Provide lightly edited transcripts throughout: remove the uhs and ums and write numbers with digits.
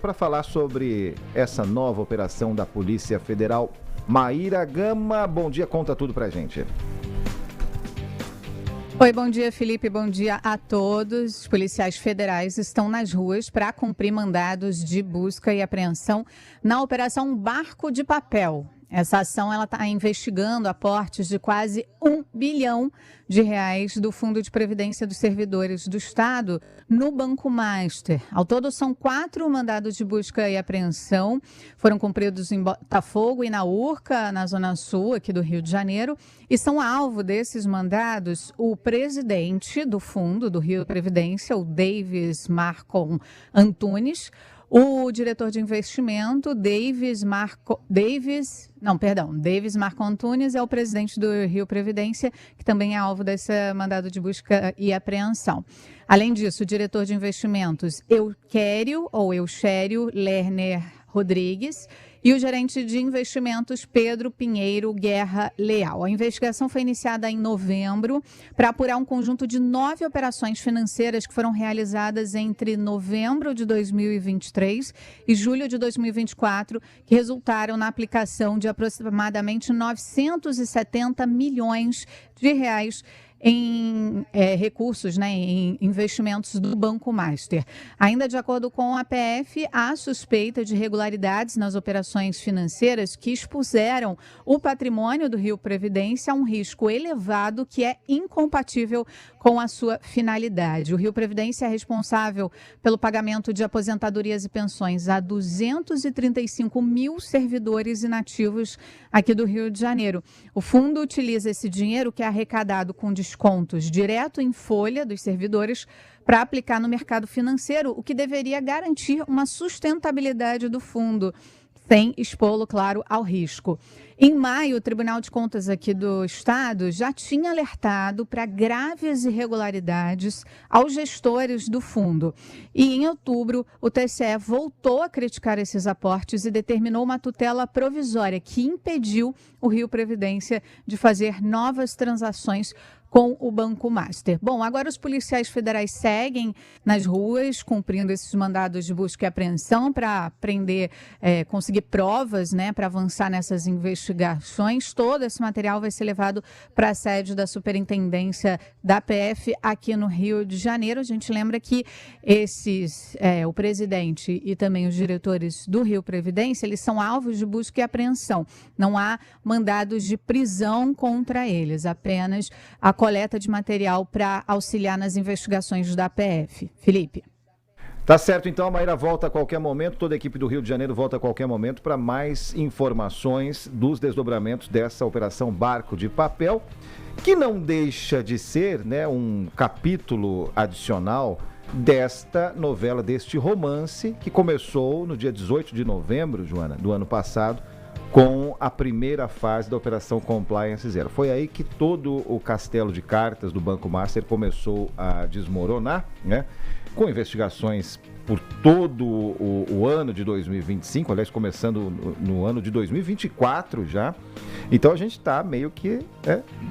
Para falar sobre essa nova operação da Polícia Federal, Maíra Gama, bom dia, conta tudo pra gente. Oi, bom dia, Felipe, bom dia a todos. Os policiais federais estão nas ruas para cumprir mandados de busca e apreensão na Operação Barco de Papel. Essa ação está investigando aportes de quase R$1 bilhão do Fundo de Previdência dos Servidores do Estado no Banco Master. Ao todo, são 4 mandados de busca e apreensão. Foram cumpridos em Botafogo e na Urca, na Zona Sul, aqui do Rio de Janeiro. E são alvo desses mandados o presidente do Fundo do Rio Previdência, o Davis Marcon Antunes, o diretor de investimento, Davis Marcon Antunes, é o presidente do Rio Previdência, que também é alvo desse mandado de busca e apreensão. Além disso, o diretor de investimentos, Euchério Lerner Rodrigues, e o gerente de investimentos, Pedro Pinheiro Guerra Leal. A investigação foi iniciada em novembro para apurar um conjunto de 9 operações financeiras que foram realizadas entre novembro de 2023 e julho de 2024, que resultaram na aplicação de aproximadamente 970 milhões de reais em recursos, em investimentos do Banco Master. Ainda de acordo com a PF, há suspeita de irregularidades nas operações financeiras que expuseram o patrimônio do Rio Previdência a um risco elevado que é incompatível com a sua finalidade. O Rio Previdência é responsável pelo pagamento de aposentadorias e pensões a 235 mil servidores inativos aqui do Rio de Janeiro. O fundo utiliza esse dinheiro que é arrecadado com descontos direto em folha dos servidores para aplicar no mercado financeiro, o que deveria garantir uma sustentabilidade do fundo, sem expô-lo, claro, ao risco. Em maio, o Tribunal de Contas aqui do Estado já tinha alertado para graves irregularidades aos gestores do fundo. E em outubro, o TCE voltou a criticar esses aportes e determinou uma tutela provisória que impediu o Rio Previdência de fazer novas transações com o Banco Master. Bom, agora os policiais federais seguem nas ruas, cumprindo esses mandados de busca e apreensão para conseguir provas, para avançar nessas investigações. Todo esse material vai ser levado para a sede da Superintendência da PF aqui no Rio de Janeiro. A gente lembra que o presidente e também os diretores do Rio Previdência, eles são alvos de busca e apreensão. Não há mandados de prisão contra eles, apenas a coleta de material para auxiliar nas investigações da PF. Felipe. Tá certo, então a Maíra volta a qualquer momento, toda a equipe do Rio de Janeiro volta a qualquer momento para mais informações dos desdobramentos dessa operação Barco de Papel, que não deixa de ser, um capítulo adicional desta novela, deste romance que começou no dia 18 de novembro, Joana, do ano passado, com a primeira fase da Operação Compliance Zero. Foi aí que todo o castelo de cartas do Banco Master começou a desmoronar, com investigações por todo o ano de 2025, aliás, começando no ano de 2024 já. Então a gente está meio que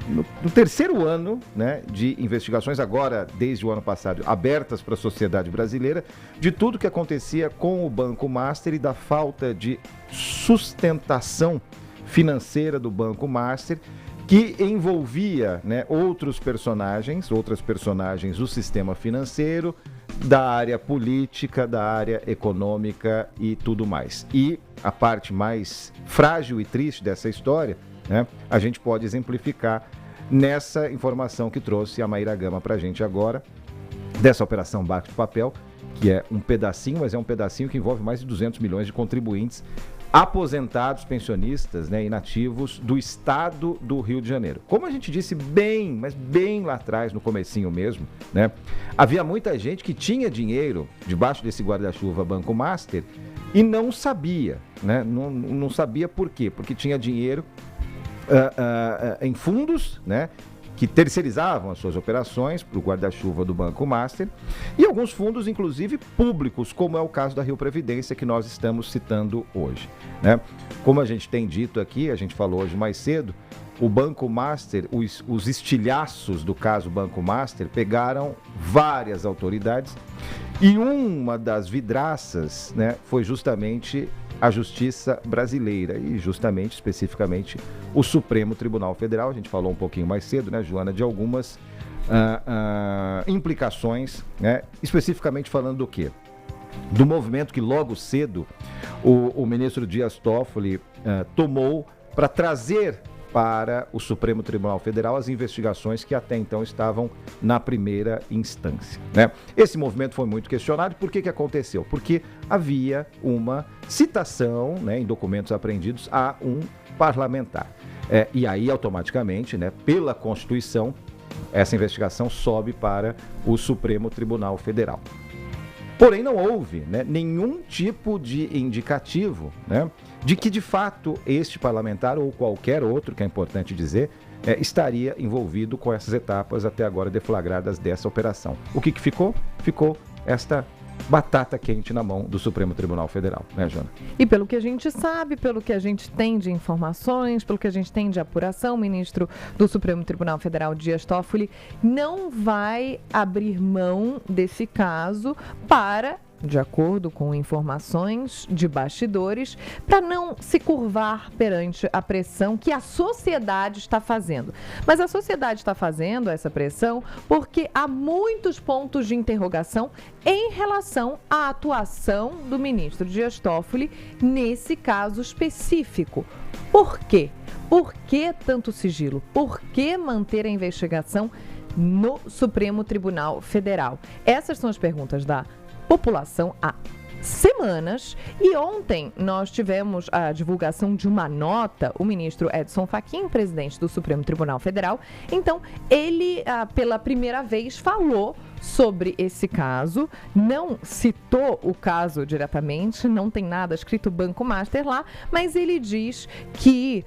no terceiro ano de investigações, agora, desde o ano passado, abertas para a sociedade brasileira, de tudo que acontecia com o Banco Master e da falta de sustentação financeira do Banco Master, que envolvia outras personagens do sistema financeiro, da área política, da área econômica e tudo mais. E a parte mais frágil e triste dessa história, a gente pode exemplificar nessa informação que trouxe a Maíra Gama para a gente agora, dessa Operação Barco de Papel, que é um pedacinho, mas é um pedacinho que envolve mais de 200 milhões de contribuintes aposentados, pensionistas, inativos do estado do Rio de Janeiro. Como a gente disse mas bem lá atrás, no comecinho mesmo, havia muita gente que tinha dinheiro debaixo desse guarda-chuva Banco Master e não sabia, não sabia por quê, porque tinha dinheiro em fundos, que terceirizavam as suas operações para o guarda-chuva do Banco Master, e alguns fundos, inclusive, públicos, como é o caso da Rio Previdência, que nós estamos citando hoje, né? Como a gente tem dito aqui, a gente falou hoje mais cedo, o Banco Master, os estilhaços do caso Banco Master pegaram várias autoridades, e uma das vidraças, né, foi justamente a Justiça Brasileira e justamente, especificamente, o Supremo Tribunal Federal. A gente falou um pouquinho mais cedo, né, Joana, de algumas implicações, né, especificamente falando do quê? Do movimento que logo cedo o ministro Dias Toffoli tomou para trazer para o Supremo Tribunal Federal as investigações que até então estavam na primeira instância, né? Esse movimento foi muito questionado. Por que aconteceu? Porque havia uma citação, né, em documentos apreendidos a um parlamentar. E aí, automaticamente, né, pela Constituição, essa investigação sobe para o Supremo Tribunal Federal. Porém, não houve, né, nenhum tipo de indicativo, né, de que, de fato, este parlamentar ou qualquer outro, que é importante dizer, estaria envolvido com essas etapas até agora deflagradas dessa operação. O que ficou? Ficou esta batata quente na mão do Supremo Tribunal Federal, né, Joana? E pelo que a gente sabe, pelo que a gente tem de informações, pelo que a gente tem de apuração, o ministro do Supremo Tribunal Federal, Dias Toffoli, não vai abrir mão desse caso para, de acordo com informações de bastidores, para não se curvar perante a pressão que a sociedade está fazendo. Mas a sociedade está fazendo essa pressão porque há muitos pontos de interrogação em relação à atuação do ministro Dias Toffoli nesse caso específico. Por quê? Por que tanto sigilo? Por que manter a investigação no Supremo Tribunal Federal? Essas são as perguntas da população há semanas, e ontem nós tivemos a divulgação de uma nota. O ministro Edson Fachin, presidente do Supremo Tribunal Federal, então ele pela primeira vez falou sobre esse caso, não citou o caso diretamente, não tem nada escrito Banco Master lá, mas ele diz que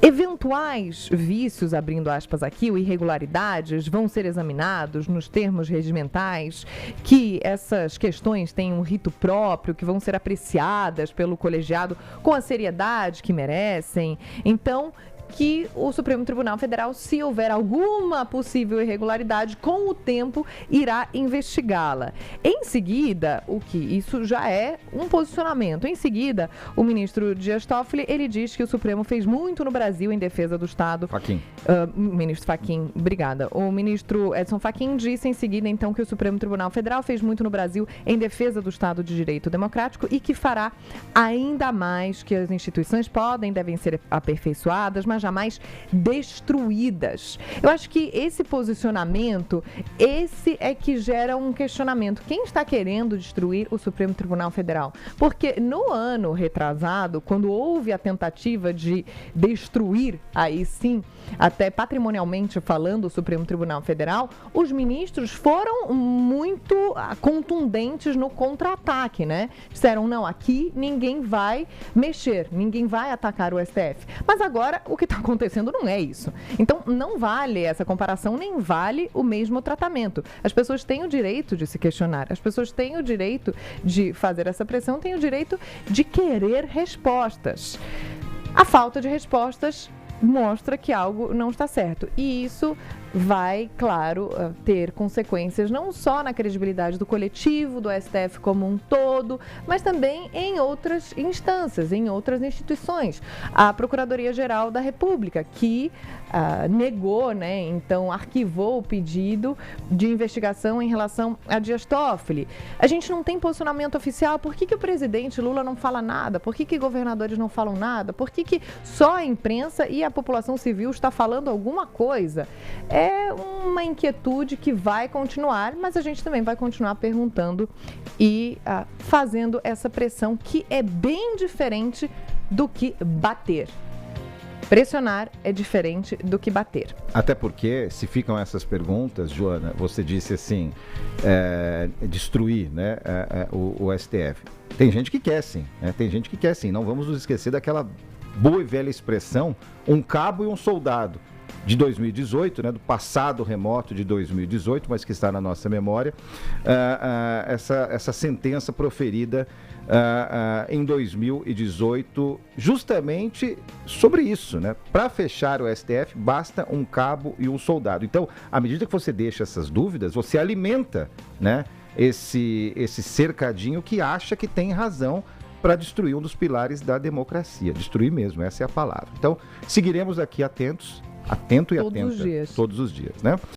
eventuais vícios, abrindo aspas aqui, ou irregularidades, vão ser examinados nos termos regimentais, que essas questões têm um rito próprio, que vão ser apreciadas pelo colegiado com a seriedade que merecem. Então, que o Supremo Tribunal Federal, se houver alguma possível irregularidade, com o tempo irá investigá-la. Em seguida, isso já é um posicionamento. Em seguida, o ministro Dias Toffoli, ele diz que o Supremo fez muito no Brasil em defesa do Estado. Fachin. Ministro Fachin, obrigada. O ministro Edson Fachin disse em seguida, então, que o Supremo Tribunal Federal fez muito no Brasil em defesa do Estado de Direito Democrático e que fará ainda mais, que as instituições devem ser aperfeiçoadas, mas jamais destruídas. Eu acho que esse posicionamento, esse é que gera um questionamento. Quem está querendo destruir o Supremo Tribunal Federal? Porque no ano retrasado, quando houve a tentativa de destruir, aí sim, até patrimonialmente falando, o Supremo Tribunal Federal, os ministros foram muito contundentes no contra-ataque, né? Disseram, não, aqui ninguém vai mexer, ninguém vai atacar o STF. Mas agora, o que está acontecendo não é isso. Então, não vale essa comparação, nem vale o mesmo tratamento. As pessoas têm o direito de se questionar, as pessoas têm o direito de fazer essa pressão, têm o direito de querer respostas. A falta de respostas mostra que algo não está certo. E isso vai, claro, ter consequências não só na credibilidade do coletivo, do STF como um todo, mas também em outras instâncias, em outras instituições. A Procuradoria-Geral da República, que negou, né, então arquivou o pedido de investigação em relação a Dias Toffoli. A gente não tem posicionamento oficial. Por que o presidente Lula não fala nada? Por que governadores não falam nada? Por que só a imprensa e a população civil está falando alguma coisa? É uma inquietude que vai continuar, mas a gente também vai continuar perguntando e fazendo essa pressão, que é bem diferente do que bater. Pressionar é diferente do que bater. Até porque, se ficam essas perguntas, Joana, você disse assim, destruir, né, o STF. Tem gente que quer sim, né? Tem gente que quer sim. Não vamos nos esquecer daquela boa e velha expressão, um cabo e um soldado. de 2018, né, do passado remoto de 2018, mas que está na nossa memória, essa sentença proferida em 2018, justamente sobre isso, né? Para fechar o STF, basta um cabo e um soldado. Então, à medida que você deixa essas dúvidas, você alimenta, né, esse cercadinho que acha que tem razão para destruir um dos pilares da democracia. Destruir mesmo, essa é a palavra. Então, seguiremos aqui atento e atenta. Todos os dias. Todos os dias, né?